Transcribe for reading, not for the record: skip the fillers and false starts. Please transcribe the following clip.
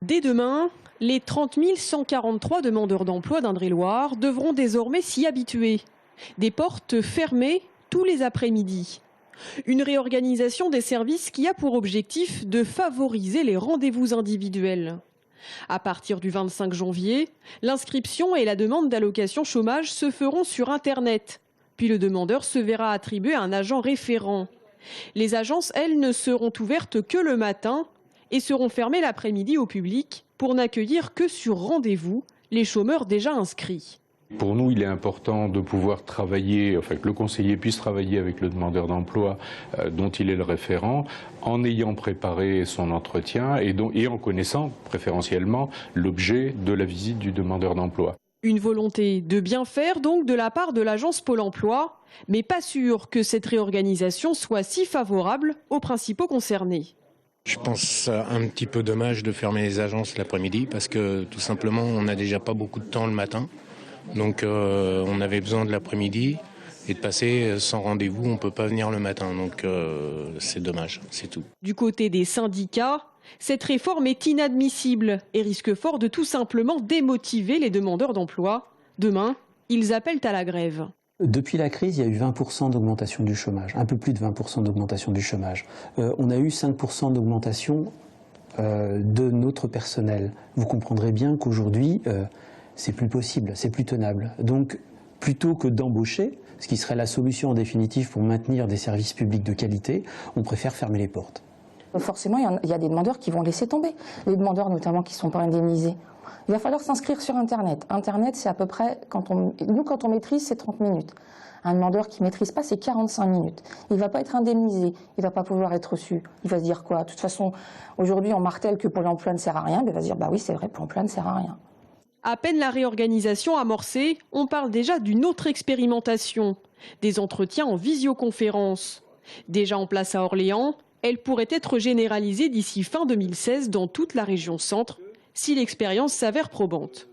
Dès demain, les 30 143 demandeurs d'emploi d'Indre-et-Loire devront désormais s'y habituer. Des portes fermées tous les après-midi. Une réorganisation des services qui a pour objectif de favoriser les rendez-vous individuels. À partir du 25 janvier, l'inscription et la demande d'allocation chômage se feront sur Internet. Puis le demandeur se verra attribuer un agent référent. Les agences, elles, ne seront ouvertes que le matin et seront fermées l'après-midi au public pour n'accueillir que sur rendez-vous les chômeurs déjà inscrits. Pour nous, il est important de pouvoir travailler, enfin que le conseiller puisse travailler avec le demandeur d'emploi dont il est le référent, en ayant préparé son entretien et en connaissant préférentiellement l'objet de la visite du demandeur d'emploi. Une volonté de bien faire donc de la part de l'agence Pôle emploi, mais pas sûr que cette réorganisation soit si favorable aux principaux concernés. Je pense un petit peu dommage de fermer les agences l'après-midi parce que tout simplement on n'a déjà pas beaucoup de temps le matin. Donc on avait besoin de l'après-midi et de passer sans rendez-vous, on ne peut pas venir le matin. Donc c'est dommage, c'est tout. Du côté des syndicats, cette réforme est inadmissible et risque fort de tout simplement démotiver les demandeurs d'emploi. Demain, ils appellent à la grève. Depuis la crise, il y a eu 20% d'augmentation du chômage, un peu plus de 20% d'augmentation du chômage. On a eu 5% d'augmentation de notre personnel. Vous comprendrez bien qu'aujourd'hui, c'est plus possible, c'est plus tenable. Donc, plutôt que d'embaucher, ce qui serait la solution en définitive pour maintenir des services publics de qualité, on préfère fermer les portes. Forcément, il y a des demandeurs qui vont laisser tomber. Les demandeurs notamment qui ne sont pas indemnisés. Il va falloir s'inscrire sur Internet. Internet, c'est à peu près, quand on maîtrise, c'est 30 minutes. Un demandeur qui ne maîtrise pas, c'est 45 minutes. Il ne va pas être indemnisé, il ne va pas pouvoir être reçu. Il va se dire quoi? De toute façon, aujourd'hui, on martèle que Pôle emploi ne sert à rien. Il va se dire, bah oui, c'est vrai, Pôle emploi ne sert à rien. À peine la réorganisation amorcée, on parle déjà d'une autre expérimentation. Des entretiens en visioconférence. Déjà en place à Orléans, elle pourrait être généralisée d'ici fin 2016 dans toute la région centre, si l'expérience s'avère probante.